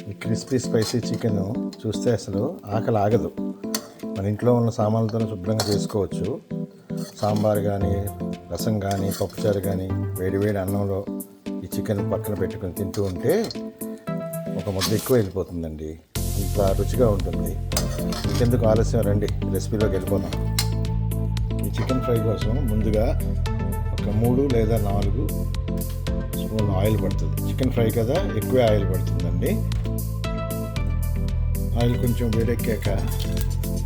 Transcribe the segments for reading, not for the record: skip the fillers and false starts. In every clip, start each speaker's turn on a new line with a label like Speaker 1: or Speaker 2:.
Speaker 1: ఈ crispy spicy chicken చూస్తే అసలు ఆకలి ఆగదు. మన ఇంట్లో ఉన్న సామాన్లతో శుభ్రంగా చేసుకోవచ్చు. సాంబార్ కానీ, రసం కానీ, పప్పుచారు కానీ వేడివేడి అన్నంలో ఈ చికెన్ పక్కన పెట్టుకొని తింటూ ఉంటే ఒక ముద్ద ఎక్కువ వెళ్ళిపోతుందండి. అంత రుచిగా ఉంటుంది. ఇంకెందుకు ఆలస్యం, రండి రెసిపీలోకి వెళ్ళిపోతాం. ఈ చికెన్ ఫ్రై కోసం ముందుగా ఒక 3 లేదా 4 స్పూన్ ఆయిల్ పడుతుంది. చికెన్ ఫ్రై కదా, ఎక్కువే ఆయిల్ పడుతుందండి. ఆయిల్ కొంచెం వేడెక్కాక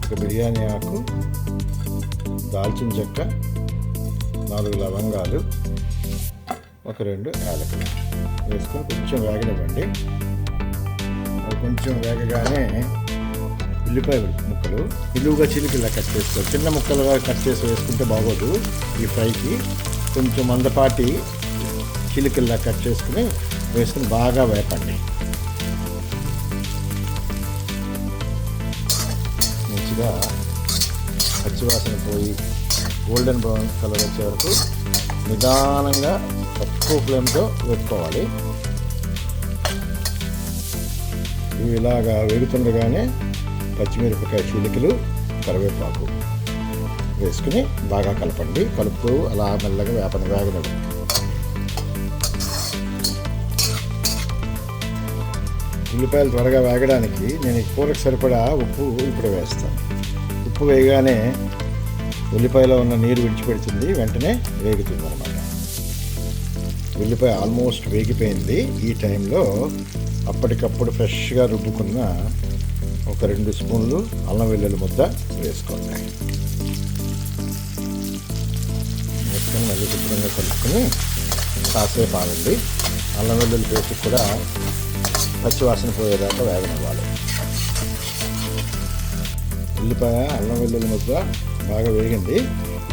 Speaker 1: ఒక బిర్యానీ ఆకు, దాల్చిన చెక్క, 4 లవంగాలు, ఒక 2 యాలకులు వేసుకొని కొంచెం వేగనివ్వండి. అవి కొంచెం వేగగానే ఉల్లిపాయ ముక్కలు నిలువుగా చిలికిలా కట్ చేసుకోవాలి. చిన్న ముక్కలుగా కట్ చేసి వేసుకుంటే బాగోదు. ఈ ఫ్రైకి కొంచెం మందపాటి చిలికల్లా కట్ చేసుకుని వేసుకుని బాగా వేపండి. మంచిగా పచ్చివాసన పోయి గోల్డెన్ బ్రౌన్ కలర్ వచ్చే వరకు నిదానంగా తక్కువ ఫ్లేమ్తో వేపుకోవాలి. ఇవి ఇలాగా వేగుతుండగానే పచ్చిమిరపకాయ చిలికలు, కరివేపాకు వేసుకుని బాగా కలపండి. కలుపు అలా మెల్లగా వేగనివ్వండి. ఉల్లిపాయలు త్వరగా వేగడానికి నేను ఈ కూరకు సరిపడా ఉప్పు ఇప్పుడు వేస్తాను. ఉప్పు వేయగానే ఉల్లిపాయలో ఉన్న నీరు విడిచిపెడుతుంది, వెంటనే వేగుతుంది అన్నమాట. ఉల్లిపాయ ఆల్మోస్ట్ వేగిపోయింది. ఈ టైంలో అప్పటికప్పుడు ఫ్రెష్గా రుబ్బుకున్న ఒక 2 స్పూన్లు అల్లం వెల్లుల్లి ముద్ద వేసుకోండి. వేసుకొని మళ్ళీ శుభ్రంగా కలుపుకొని కాసేపు ఆగండి. అల్లం వెల్లుల్లి పేస్ట్ కూడా పచ్చివాసన పోయేదాకా వేగనివ్వాలి. ఉల్లిపాయ అల్లం వెల్లుల్లి ముద్ద బాగా వేగింది.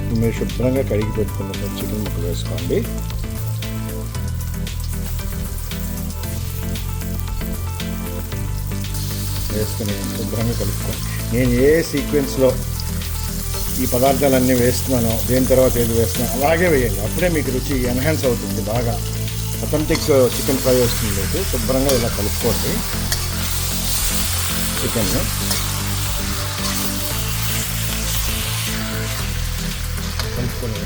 Speaker 1: ఇప్పుడు మీరు శుభ్రంగా కడిగి పెట్టుకున్న చికెన్ ముక్కలు వేసుకోండి. వేసుకుని శుభ్రంగా కలుపుకోండి. నేను ఏ సీక్వెన్స్లో ఈ పదార్థాలన్నీ వేస్తున్నానో, దేని తర్వాత ఏది వేస్తున్నానో అలాగే వేయండి. అప్పుడే మీకు రుచి ఎన్హాన్స్ అవుతుంది. బాగా అథెంటిక్ చికెన్ ఫ్రై వస్తుంది. శుభ్రంగా ఇలా కలుపుకోండి చికెన్ని. కలుపుకొని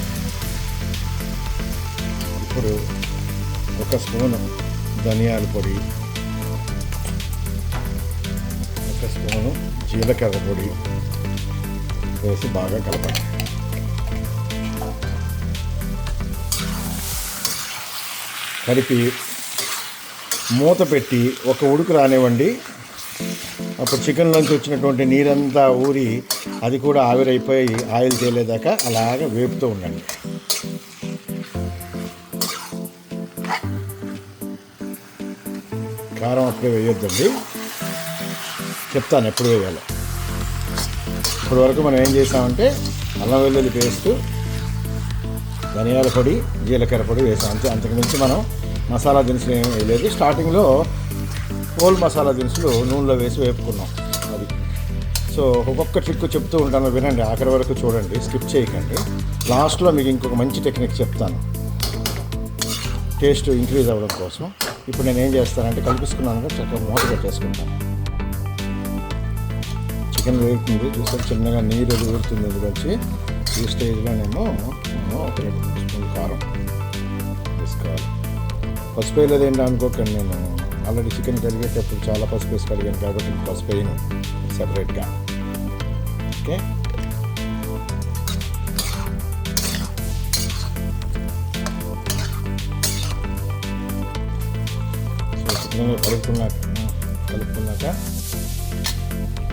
Speaker 1: ఇప్పుడు 1 స్పూను ధనియాల పొడి, 1 స్పూను జీలకర్ర పొడి వేసి బాగా కలపండి. కలిపి మూత పెట్టి ఒక ఉడుకు రానివ్వండి. అప్పుడు చికెన్లోంచి వచ్చినటువంటి నీరంతా ఊరి అది కూడా ఆవిరైపోయి ఆయిల్ తేలేదాకా అలాగా వేపుతూ ఉండండి. కారం అప్పుడే వేయొద్దండి, చెప్తాను ఎప్పుడు వేయాలో. ఇప్పటి వరకు మనం ఏం చేసామంటే అల్లం వెల్లుల్లి పేస్టు, ధనియాల పొడి, జీలకర్ర పొడి వేసాం అంతే. అంతకుమించి మనం మసాలా దినుసులు ఏమీ వేయలేదు. స్టార్టింగ్లో హోల్ మసాలా దినుసులు నూనెలో వేసి వేపుకున్నాం. అది సో ఒక్కొక్క ట్రిక్ చెప్తూ ఉంటాను, వినండి, ఆఖరి వరకు చూడండి, స్కిప్ చేయకండి. లాస్ట్లో మీకు ఇంకొక మంచి టెక్నిక్ చెప్తాను టేస్ట్ ఇంక్రీజ్ అవ్వడం కోసం. ఇప్పుడు నేను ఏం చేస్తానంటే కలిపిసుకున్నాను కదా, చక్కగా మూత పెట్టేసుకుంటాను. చికెన్ వేగుతుంది, చూసారు చిన్నగా నీరు ఎదుగుతుంది. ఎందుకంటే ఈ స్టేజ్లోనేమో మనం ఒక 2 స్పూన్లు కారం వేసుకోవాలి. పసుపు వేయలేదు ఏంటి అనుకోకండి, నేను ఆల్రెడీ చికెన్ కడిగేటప్పుడు చాలా పసుపు వేసి కడిగాను కాబట్టి పసుపు వేయను సపరేట్గా. ఓకే, సో చికెన్ కలుపుకున్నాక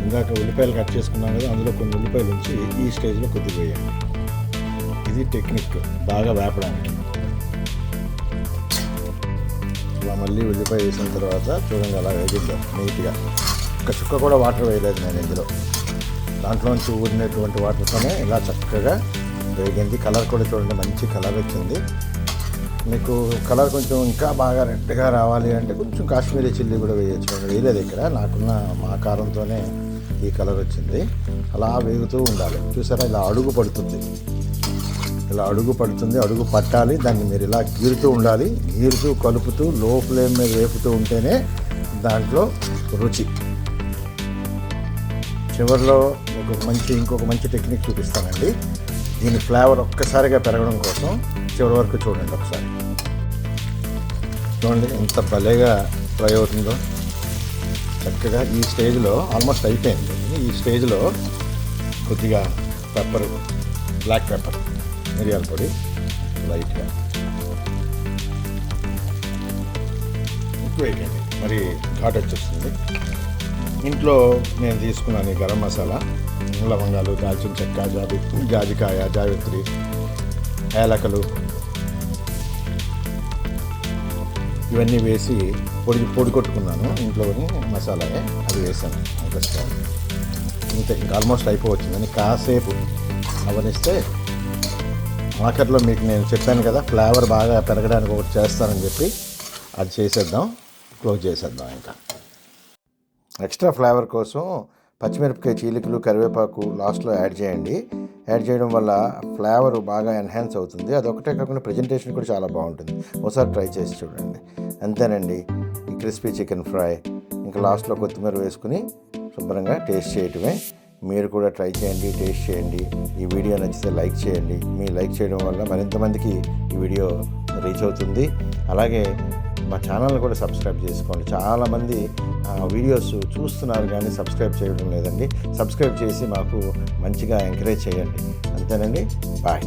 Speaker 1: ఇందాక ఉల్లిపాయలు కట్ చేసుకున్నాం కదా, అందులో కొన్ని ఉల్లిపాయలు ఉంచి ఈ స్టేజ్లో కొద్దిగా వేయండి. ఇది టెక్నిక్ బాగా వేపడానికి. ఇలా మళ్ళీ ఉల్లిపాయ వేసిన తర్వాత చూడండి అలా వేగిద్దాం నీట్గా. ఒక చుక్క కూడా వాటర్ వేయలేదు నేను ఇందులో. దాంట్లోంచి ఊరినటువంటి వాటర్తోనే ఇలా చక్కగా వేగింది. కలర్ కూడా చూడండి మంచి కలర్ వచ్చింది. మీకు కలర్ కొంచెం ఇంకా బాగా రెడ్గా రావాలి అంటే కొంచెం కాశ్మీరీ చిల్లీ కూడా వేయచ్చు. వేయలేదు ఇక్కడ, నాకున్న మా కారంతోనే ఈ కలర్ వచ్చింది. అలా వేగుతూ ఉండాలి. చూసారా ఇలా అడుగు పడుతుంది, ఇలా అడుగు పడుతుంది, అడుగు పట్టాలి. దాన్ని మీరు ఇలా గీరుతూ ఉండాలి. గీరుతూ కలుపుతూ లో ఫ్లేమ్ మీద వేపుతూ ఉంటేనే దాంట్లో రుచి. చివరిలో మీకు ఇంకొక మంచి టెక్నిక్ చూపిస్తానండి. దీని ఫ్లేవర్ ఒక్కసారిగా పెరగడం కోసం చివరి వరకు చూడండి ఒకసారి. చూడండి ఎంత భలేగా ఫ్రై అవుతుందో చక్కగా. ఈ స్టేజ్లో ఆల్మోస్ట్ అయిపోయింది. ఈ స్టేజ్లో కొద్దిగా పెప్పర్, బ్లాక్ పెప్పర్, మిరియాల పొడి లైట్గా ఉప్పు వేయండి, మరి ఘాట్ వచ్చేస్తుంది. ఇంట్లో నేను తీసుకున్నాను ఈ గరం మసాలా, లవంగాలు, దాల్చిన చెక్క, జాజికాయ, జావిత్రి, ఏలకలు ఇవన్నీ వేసి పొడి కొట్టుకున్నాను. ఇంట్లోని మసాలాయే అది వేసాను. ఇంకా ఆల్మోస్ట్ అయిపోవచ్చిందని కాసేపు అవనిస్తే ఆఖరిలో మీకు నేను చెప్పాను కదా ఫ్లేవర్ బాగా పెరగడానికి ఒకటి చేస్తానని చెప్పి అది చేసేద్దాం, క్లోజ్ చేసేద్దాం. ఇంకా ఎక్స్ట్రా ఫ్లేవర్ కోసం పచ్చిమిరపకాయ చీలికలు, కరివేపాకు లాస్ట్లో యాడ్ చేయండి. యాడ్ చేయడం వల్ల ఫ్లేవర్ బాగా ఎన్హాన్స్ అవుతుంది. అదొకటే కాకుండా ప్రజెంటేషన్ కూడా చాలా బాగుంటుంది. ఒకసారి ట్రై చేసి చూడండి. అంతేనండి, ఈ క్రిస్పీ చికెన్ ఫ్రై. ఇంకా లాస్ట్లో కొత్తిమీర వేసుకుని శుభ్రంగా టేస్ట్ చేయటమే. మీరు కూడా ట్రై చేయండి, టేస్ట్ చేయండి. ఈ వీడియో నచ్చితే లైక్ చేయండి. మీ లైక్ చేయడం వల్ల మరింతమందికి ఈ వీడియో రీచ్ అవుతుంది. అలాగే మా ఛానల్ని కూడా సబ్స్క్రైబ్ చేసుకోండి. చాలామంది వీడియోస్ చూస్తున్నారు కానీ సబ్స్క్రైబ్ చేయడం లేదండి. సబ్స్క్రైబ్ చేసి మాకు మంచిగా ఎంకరేజ్ చేయండి. అంతేనండి, బాయ్.